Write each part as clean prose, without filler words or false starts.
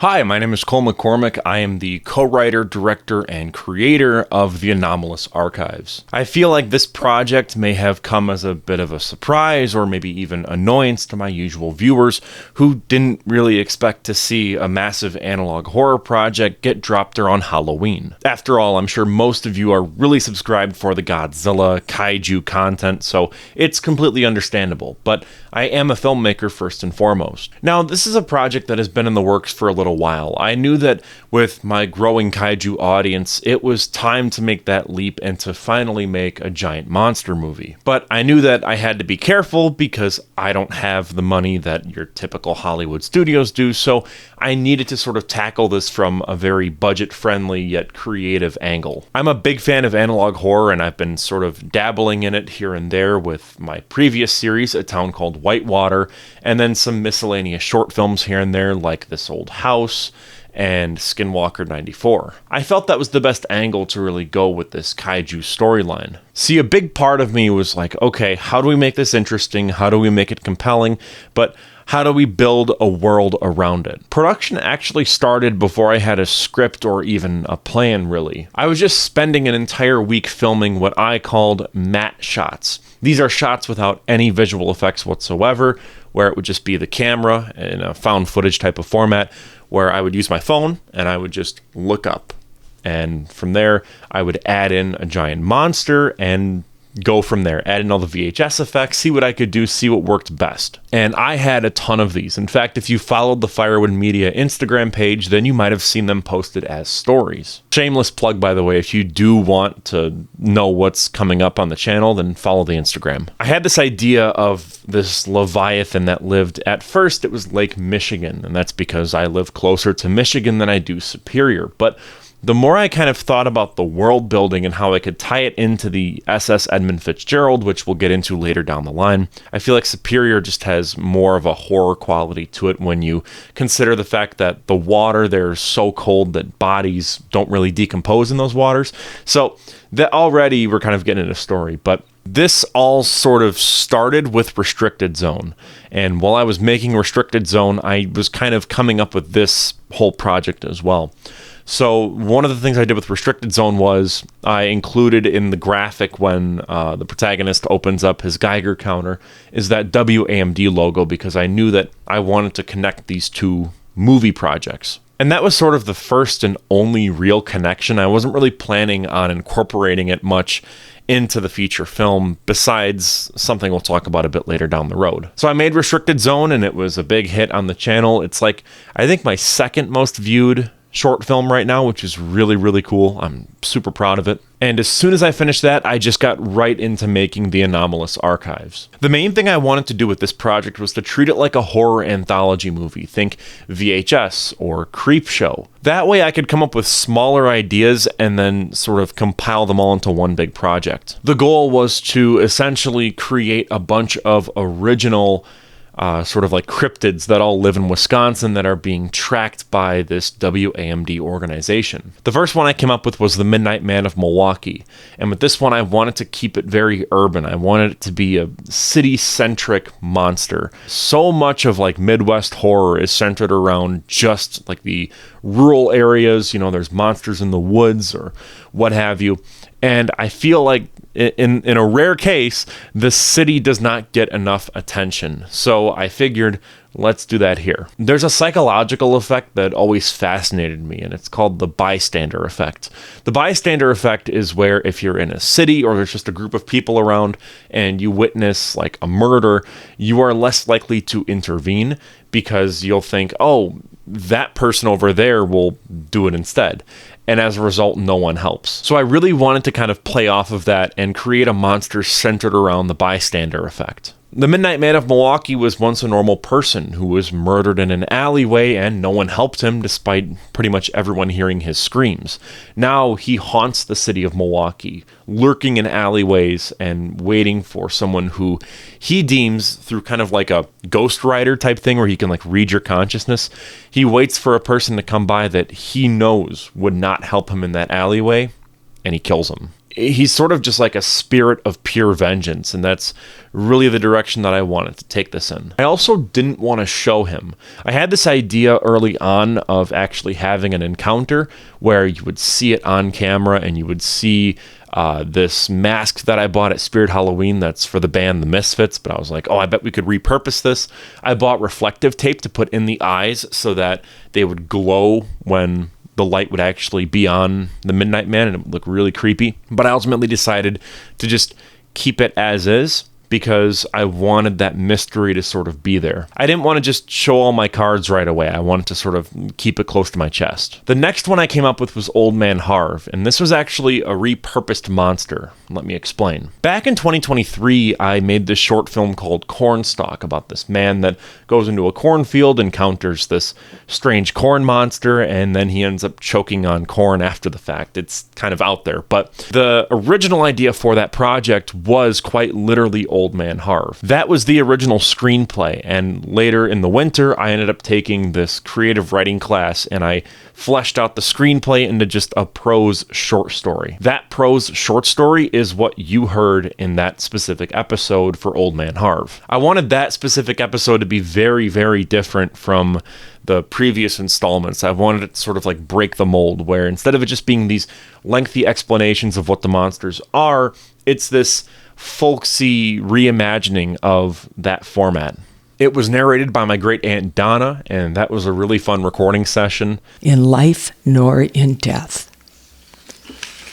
Hi, my name is Cole McCormack. I am the co-writer, director, and creator of the Anomalous Archives. I feel like this project may have come as a bit of a surprise or maybe even annoyance to my usual viewers who didn't really expect to see a massive analog horror project get dropped there on Halloween. After all, I'm sure most of you are really subscribed for the Godzilla, Kaiju content, so it's completely understandable, but I am a filmmaker first and foremost. Now, this is a project that has been in the works for a little while. I knew that with my growing kaiju audience, it was time to make that leap and to finally make a giant monster movie. But I knew that I had to be careful because I don't have the money that your typical Hollywood studios do, so I needed to sort of tackle this from a very budget-friendly yet creative angle. I'm a big fan of analog horror, and I've been sort of dabbling in it here and there with my previous series, A Town Called Whitewater, and then some miscellaneous short films here and there like This Old House and Skinwalker 94. I felt that was the best angle to really go with this kaiju storyline. See, a big part of me was like, okay, how do we make this interesting? How do we make it compelling? But how do we build a world around it? Production actually started before I had a script or even a plan, really. I was just spending an entire week filming what I called matte shots. These are shots without any visual effects whatsoever, where it would just be the camera in a found footage type of format, where I would use my phone and I would just look up. And from there, I would add in a giant monster and go from there, add in all the VHS effects, see what I could do, see what worked best. And I had a ton of these. In fact, if you followed the Firewood Media Instagram page, then you might have seen them posted as stories. Shameless plug, by the way, if you do want to know what's coming up on the channel, then follow the Instagram. I had this idea of this Leviathan that lived, at first it was Lake Michigan, and that's because I live closer to Michigan than I do Superior. But the more I kind of thought about the world building and how I could tie it into the SS Edmund Fitzgerald, which we'll get into later down the line, I feel like Superior just has more of a horror quality to it when you consider the fact that the water there is so cold that bodies don't really decompose in those waters. So that already we're kind of getting into a story, but this all sort of started with Restricted Zone. And while I was making Restricted Zone, I was kind of coming up with this whole project as well. So one of the things I did with Restricted Zone was I included in the graphic when the protagonist opens up his Geiger counter is that WAMD logo, because I knew that I wanted to connect these two movie projects. And that was sort of the first and only real connection. I wasn't really planning on incorporating it much into the feature film, besides something we'll talk about a bit later down the road. So I made Restricted Zone, and it was a big hit on the channel. It's like, I think my second most viewed short film right now, which is really, really cool. I'm super proud of it. And as soon as I finished that, I just got right into making the Anomalous Archives. The main thing I wanted to do with this project was to treat it like a horror anthology movie. Think VHS or Creepshow. That way I could come up with smaller ideas and then sort of compile them all into one big project. The goal was to essentially create a bunch of original sort of like cryptids that all live in Wisconsin that are being tracked by this WAMD organization. The first one I came up with was the Midnight Man of Milwaukee. And with this one, I wanted to keep it very urban. I wanted it to be a city-centric monster. So much of like Midwest horror is centered around just like the rural areas. You know, there's monsters in the woods or what have you. And I feel like in a rare case, the city does not get enough attention. So I figured, let's do that here. There's a psychological effect that always fascinated me, and it's called the bystander effect. The bystander effect is where if you're in a city or there's just a group of people around and you witness like a murder, you are less likely to intervene because you'll think, oh, that person over there will do it instead. And as a result, no one helps. So I really wanted to kind of play off of that and create a monster centered around the bystander effect. The Midnight Man of Milwaukee was once a normal person who was murdered in an alleyway and no one helped him despite pretty much everyone hearing his screams. Now he haunts the city of Milwaukee, lurking in alleyways and waiting for someone who he deems, through kind of like a Ghost Rider type thing where he can like read your consciousness, he waits for a person to come by that he knows would not help him in that alleyway, and he kills him. he's sort of just like a spirit of pure vengeance, and that's really the direction that I wanted to take this in. I also didn't want to show him. I had this idea early on of actually having an encounter where you would see it on camera, and you would see this mask that I bought at Spirit Halloween that's for the band The Misfits, but I was like, oh, I bet we could repurpose this. I bought reflective tape to put in the eyes so that they would glow when the light would actually be on the Midnight Man, and it would look really creepy. But I ultimately decided to just keep it as is, because I wanted that mystery to sort of be there. I didn't want to just show all my cards right away. I wanted to sort of keep it close to my chest. The next one I came up with was Old Man Harv, and this was actually a repurposed monster. Let me explain. Back in 2023, I made this short film called Cornstalk about this man that goes into a cornfield, encounters this strange corn monster, and then he ends up choking on corn after the fact. It's kind of out there, but the original idea for that project was quite literally Old Man Harv. That was the original screenplay, and later in the winter, I ended up taking this creative writing class, and I fleshed out the screenplay into just a prose short story. That prose short story is what you heard in that specific episode for Old Man Harv. I wanted that specific episode to be very, very different from the previous installments. I wanted it to sort of like break the mold, where instead of it just being these lengthy explanations of what the monsters are, it's this folksy reimagining of that format. It was narrated by my great aunt Donna, and that was a really fun recording session. In life nor in death.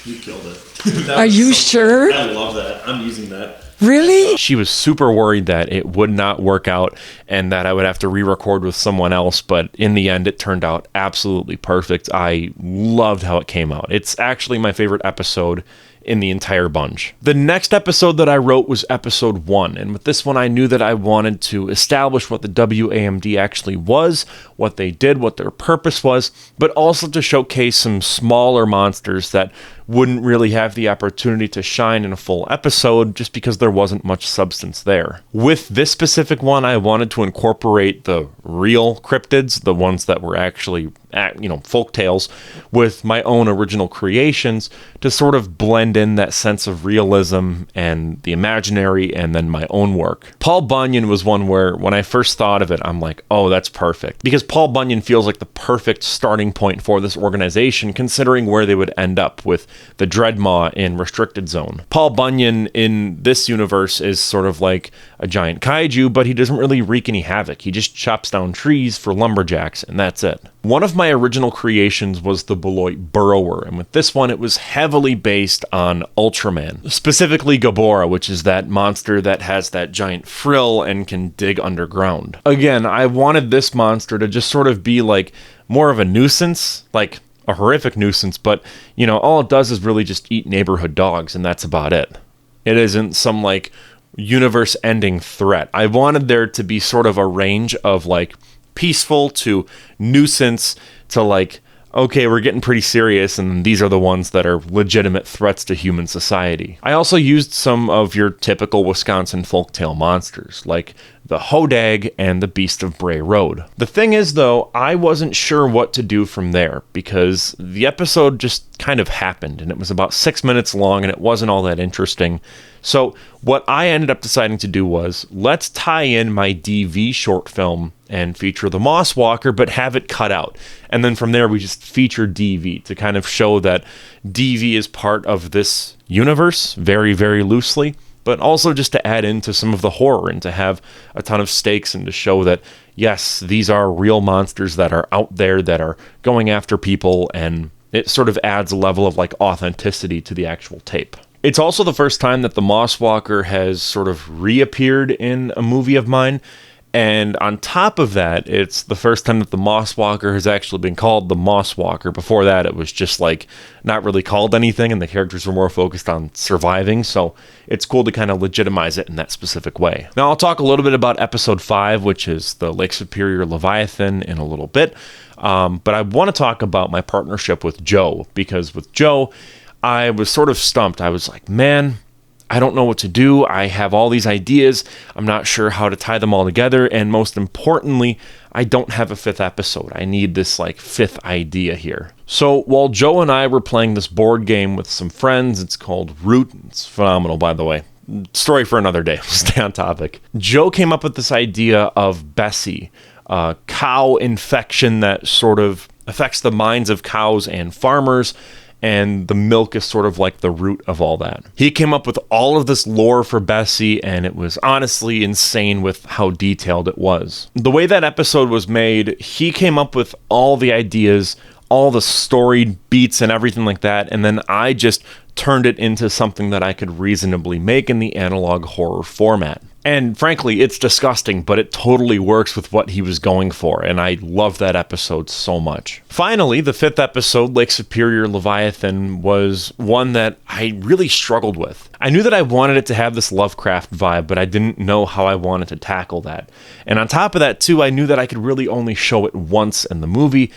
You killed it. Are you sure? I love that. I'm using that. Really? She was super worried that it would not work out and that I would have to re-record with someone else, but in the end it turned out absolutely perfect. I loved how it came out. It's actually my favorite episode in the entire bunch. The next episode that I wrote was episode 1, and with this one I knew that I wanted to establish what the WAMD actually was, what they did, what their purpose was, but also to showcase some smaller monsters that wouldn't really have the opportunity to shine in a full episode just because there wasn't much substance there. With this specific one, I wanted to incorporate the real cryptids, the ones that were actually, folk tales, with my own original creations to sort of blend in that sense of realism and the imaginary and then my own work. Paul Bunyan was one where when I first thought of it, I'm like, oh, that's perfect. Because Paul Bunyan feels like the perfect starting point for this organization, considering where they would end up with the Dreadmaw in Restricted Zone. Paul Bunyan in this universe is sort of like a giant kaiju, but he doesn't really wreak any havoc. He just chops down trees for lumberjacks, and that's it. One of my original creations was the Beloit Burrower, and with this one, it was heavily based on Ultraman. Specifically Gamera, which is that monster that has that giant frill and can dig underground. Again, I wanted this monster to just sort of be like more of a nuisance, like a horrific nuisance, but, all it does is really just eat neighborhood dogs, and that's about it. It isn't some, like, universe-ending threat. I wanted there to be sort of a range of, like, peaceful to nuisance to, like, okay, we're getting pretty serious, and these are the ones that are legitimate threats to human society. I also used some of your typical Wisconsin folktale monsters, like the Hodag and the Beast of Bray Road. The thing is, though, I wasn't sure what to do from there, because the episode just kind of happened, and it was about 6 minutes long, and it wasn't all that interesting. So what I ended up deciding to do was, let's tie in my DV short film and feature the Moss Walker, but have it cut out. And then from there, we just feature DV to kind of show that DV is part of this universe very, very loosely, but also just to add into some of the horror and to have a ton of stakes and to show that, yes, these are real monsters that are out there that are going after people, and it sort of adds a level of like authenticity to the actual tape. It's also the first time that the Moss Walker has sort of reappeared in a movie of mine. And on top of that, it's the first time that the Moss Walker has actually been called the Moss Walker. Before that, it was just like not really called anything, and the characters were more focused on surviving. So it's cool to kind of legitimize it in that specific way. Now I'll talk a little bit about episode 5, which is the Lake Superior Leviathan, in a little bit. But I want to talk about my partnership with Joe, because with Joe, I was sort of stumped. I was like, man, I don't know what to do. I have all these ideas. I'm not sure how to tie them all together. And most importantly, I don't have a fifth episode. I need this like fifth idea here. So while Joe and I were playing this board game with some friends, it's called Root. It's phenomenal, by the way. Story for another day. Stay on topic. Joe came up with this idea of Bessie, a cow infection that sort of affects the minds of cows and farmers, and the milk is sort of like the root of all that. He came up with all of this lore for Bessie, and it was honestly insane with how detailed it was. The way that episode was made, he came up with all the ideas, all the story beats and everything like that, and then I just turned it into something that I could reasonably make in the analog horror format. And frankly, it's disgusting, but it totally works with what he was going for, and I love that episode so much. Finally, the fifth episode, Lake Superior Leviathan, was one that I really struggled with. I knew that I wanted it to have this Lovecraft vibe, but I didn't know how I wanted to tackle that. And on top of that, too, I knew that I could really only show it once in the movie,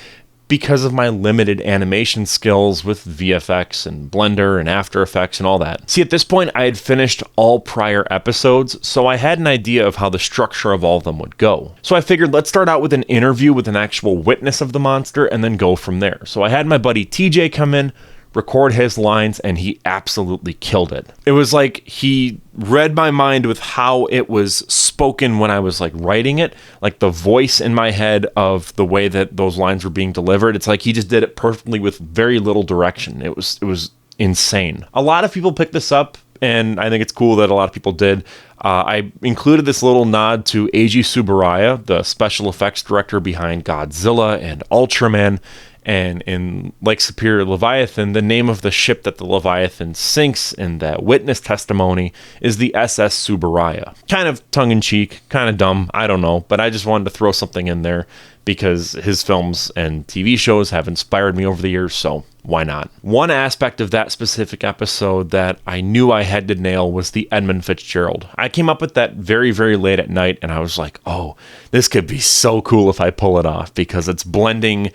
because of my limited animation skills with VFX and Blender and After Effects and all that. See, at this point, I had finished all prior episodes, so I had an idea of how the structure of all of them would go. So I figured, let's start out with an interview with an actual witness of the monster and then go from there. So I had my buddy TJ come in, record his lines, and he absolutely killed it. It was like he read my mind with how it was spoken when I was like writing it, like the voice in my head of the way that those lines were being delivered. It's like he just did it perfectly with very little direction. It was insane. A lot of people picked this up, and I think it's cool that a lot of people did. I included this little nod to Eiji Tsuburaya, the special effects director behind Godzilla and Ultraman. And in Lake Superior Leviathan, the name of the ship that the Leviathan sinks in that witness testimony is the SS Tsuburaya. Kind of tongue-in-cheek, kind of dumb, I don't know, but I just wanted to throw something in there because his films and TV shows have inspired me over the years, so why not? One aspect of that specific episode that I knew I had to nail was the Edmund Fitzgerald. I came up with that very, very late at night, and I was like, oh, this could be so cool if I pull it off, because it's blending,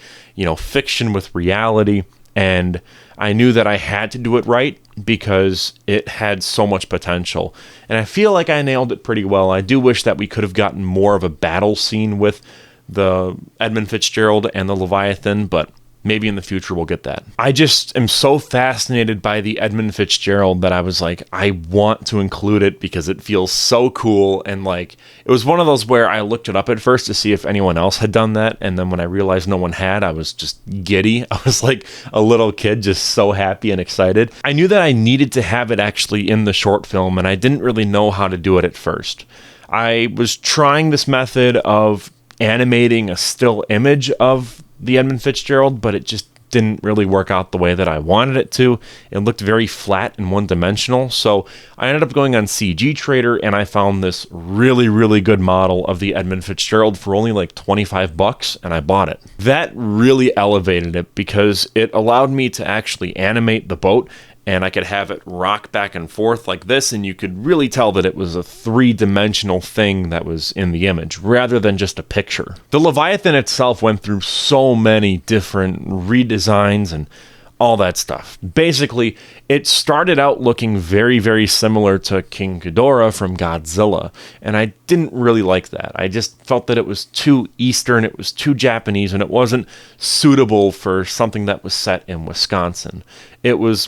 fiction with reality, and I knew that I had to do it right because it had so much potential. And I feel like I nailed it pretty well. I do wish that we could have gotten more of a battle scene with the Edmund Fitzgerald and the Leviathan, but maybe in the future we'll get that. I just am so fascinated by the Edmund Fitzgerald that I was like, I want to include it because it feels so cool. And like, it was one of those where I looked it up at first to see if anyone else had done that. And then when I realized no one had, I was just giddy. I was like a little kid, just so happy and excited. I knew that I needed to have it actually in the short film, and I didn't really know how to do it at first. I was trying this method of animating a still image of the Edmund Fitzgerald, but it just didn't really work out the way that I wanted it to. It looked very flat and one-dimensional, so I ended up going on CG Trader, and I found this really, really good model of the Edmund Fitzgerald for only like $25, and I bought it. That really elevated it because it allowed me to actually animate the boat, and I could have it rock back and forth like this, and you could really tell that it was a three-dimensional thing that was in the image, rather than just a picture. The Leviathan itself went through so many different redesigns and all that stuff. Basically, it started out looking very, very similar to King Ghidorah from Godzilla, and I didn't really like that. I just felt that it was too Eastern, it was too Japanese, and it wasn't suitable for something that was set in Wisconsin. It was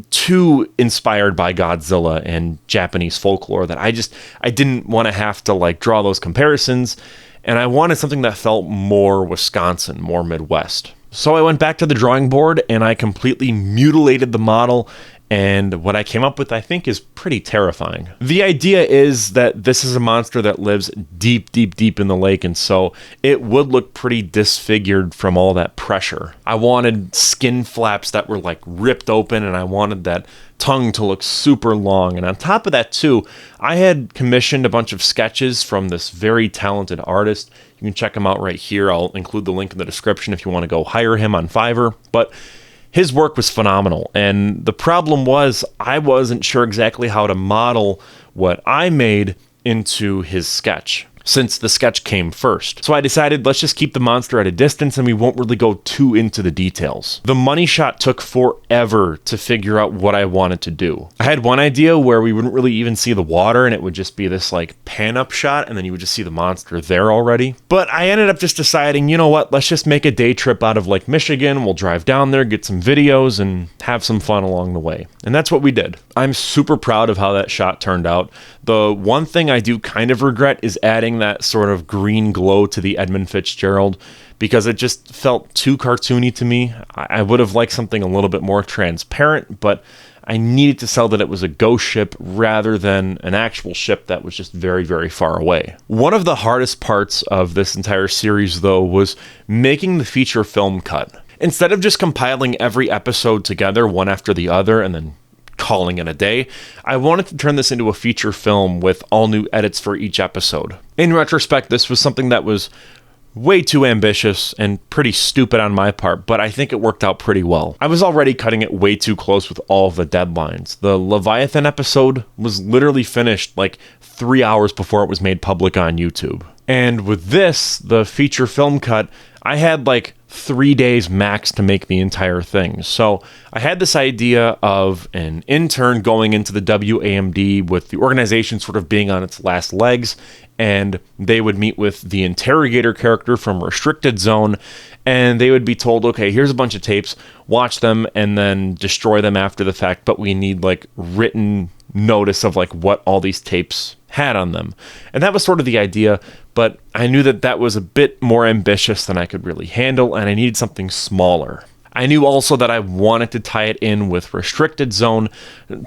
too inspired by Godzilla and Japanese folklore that I didn't want to have to like draw those comparisons, and I wanted something that felt more Wisconsin, more Midwest. So I went back to the drawing board and I completely mutilated the model, and what I came up with I think is pretty terrifying. The idea is that this is a monster that lives deep, deep, deep in the lake, and so it would look pretty disfigured from all that pressure. I wanted skin flaps that were like ripped open, and I wanted that tongue to look super long. And on top of that too, I had commissioned a bunch of sketches from this very talented artist. You can check him out right here. I'll include the link in the description if you want to go hire him on Fiverr. But his work was phenomenal, and the problem was I wasn't sure exactly how to model what I made into his sketch. since the sketch came first. So I decided let's just keep the monster at a distance and we won't really go too into the details. The money shot took forever to figure out what I wanted to do. I had one idea where we wouldn't really even see the water and it would just be this like pan up shot and then you would just see the monster there already. But I ended up just deciding, you know what, let's just make a day trip out of Lake Michigan. We'll drive down there, get some videos and have some fun along the way. And that's what we did. I'm super proud of how that shot turned out. The one thing I do kind of regret is adding that sort of green glow to the Edmund Fitzgerald because it just felt too cartoony to me. I would have liked something a little bit more transparent, but I needed to sell that it was a ghost ship rather than an actual ship that was just very, very far away. One of the hardest parts of this entire series, though, was making the feature film cut. Instead of just compiling every episode together, one after the other, and then calling it a day, I wanted to turn this into a feature film with all new edits for each episode. In retrospect, this was something that was way too ambitious and pretty stupid on my part, but I think it worked out pretty well. I was already cutting it way too close with all of the deadlines. The Leviathan episode was literally finished like 3 hours before it was made public on YouTube. And with this, the feature film cut, I had like 3 days max to make the entire thing. So I had this idea of an intern going into the WAMD with the organization sort of being on its last legs, and they would meet with the interrogator character from Restricted Zone, and they would be told, okay, here's a bunch of tapes, watch them, and then destroy them after the fact, but we need like written notice of like what all these tapes had on them. And that was sort of the idea, but I knew that that was a bit more ambitious than I could really handle, and I needed something smaller. I knew also that I wanted to tie it in with Restricted Zone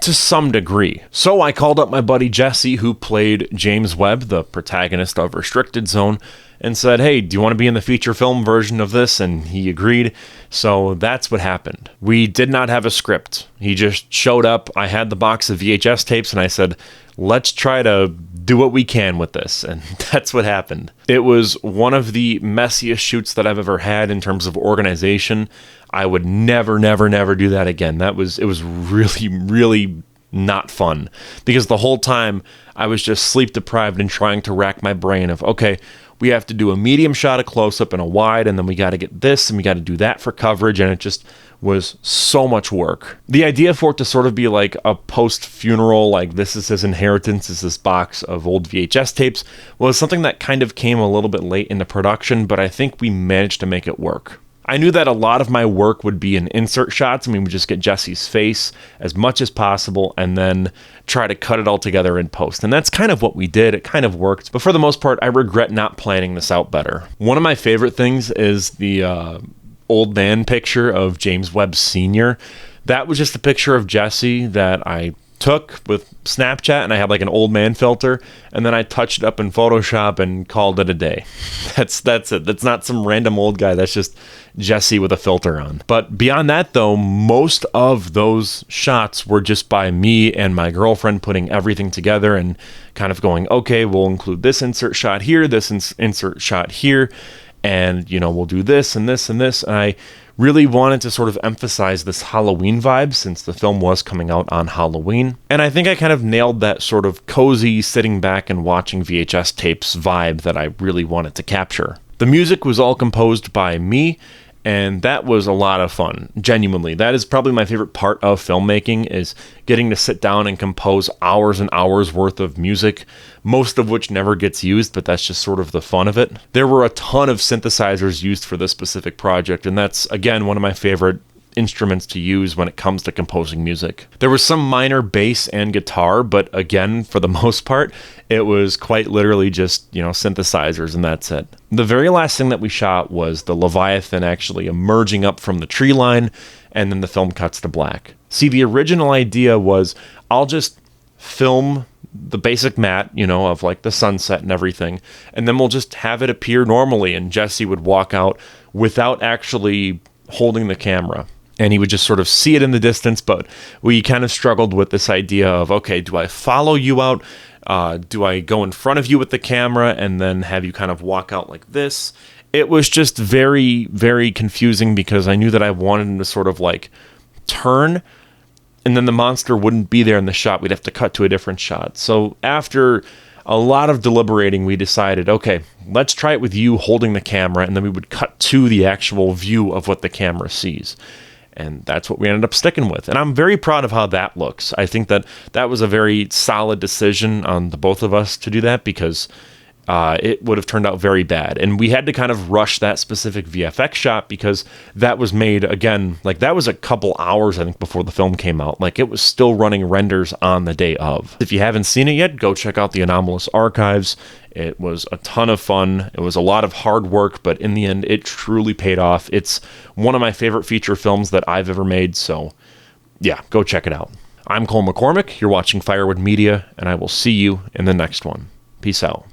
to some degree. So I called up my buddy Jesse, who played James Webb, the protagonist of Restricted Zone, and said, hey, do you want to be in the feature film version of this? And he agreed. So that's what happened. We did not have a script. He just showed up. I had the box of VHS tapes and I said, let's try to do what we can with this. And that's what happened. It was one of the messiest shoots that I've ever had in terms of organization. I would never do that again. It was really not fun because the whole time I was just sleep deprived and trying to rack my brain of, okay, we have to do a medium shot, a close-up, and a wide, and then we got to get this, and we got to do that for coverage, and it just was so much work. The idea for it to sort of be like a post-funeral, like this is his inheritance, is this box of old VHS tapes, was something that kind of came a little bit late into production, but I think we managed to make it work. I knew that a lot of my work would be in insert shots, and we would just get Jesse's face as much as possible and then try to cut it all together in post. And that's kind of what we did. It kind of worked. But for the most part, I regret not planning this out better. One of my favorite things is the old man picture of James Webb Sr. That was just a picture of Jesse that I took with Snapchat, and I had like an old man filter, and then I touched it up in Photoshop and called it a day. That's it. That's not some random old guy. That's just Jesse with a filter on. But beyond that, though, most of those shots were just by me and my girlfriend putting everything together and kind of going, okay, we'll include this insert shot here, this insert shot here, and, you know, we'll do this and this and this. And I really wanted to sort of emphasize this Halloween vibe since the film was coming out on Halloween. And I think I kind of nailed that sort of cozy sitting back and watching VHS tapes vibe that I really wanted to capture. The music was all composed by me, and that was a lot of fun. Genuinely, that is probably my favorite part of filmmaking, is getting to sit down and compose hours and hours worth of music, most of which never gets used, but that's just sort of the fun of it. There were a ton of synthesizers used for this specific project, and that's, again, one of my favorite instruments to use when it comes to composing music. There was some minor bass and guitar, but again, for the most part, it was quite literally just, you know, synthesizers, and that's it. The very last thing that we shot was the Leviathan actually emerging up from the tree line, and then the film cuts to black. See, the original idea was I'll just film the basic matte, you know, of like the sunset and everything, and then we'll just have it appear normally, and Jesse would walk out without actually holding the camera. And he would just sort of see it in the distance, but we kind of struggled with this idea of, okay, do I follow you out? Do I go in front of you with the camera and then have you kind of walk out like this? It was just very, very confusing because I knew that I wanted him to sort of like turn, and then the monster wouldn't be there in the shot. We'd have to cut to a different shot. So after a lot of deliberating, we decided, okay, let's try it with you holding the camera, and then we would cut to the actual view of what the camera sees. And that's what we ended up sticking with. And I'm very proud of how that looks. I think that that was a very solid decision on the both of us to do that, because it would have turned out very bad. And we had to kind of rush that specific VFX shot because that was made, again, like that was a couple hours, I think, before the film came out. Like it was still running renders on the day of. If you haven't seen it yet, go check out the Anomalous Archives. It was a ton of fun. It was a lot of hard work, but in the end, it truly paid off. It's one of my favorite feature films that I've ever made, so yeah, go check it out. I'm Cole McCormack. You're watching Firewood Media, and I will see you in the next one. Peace out.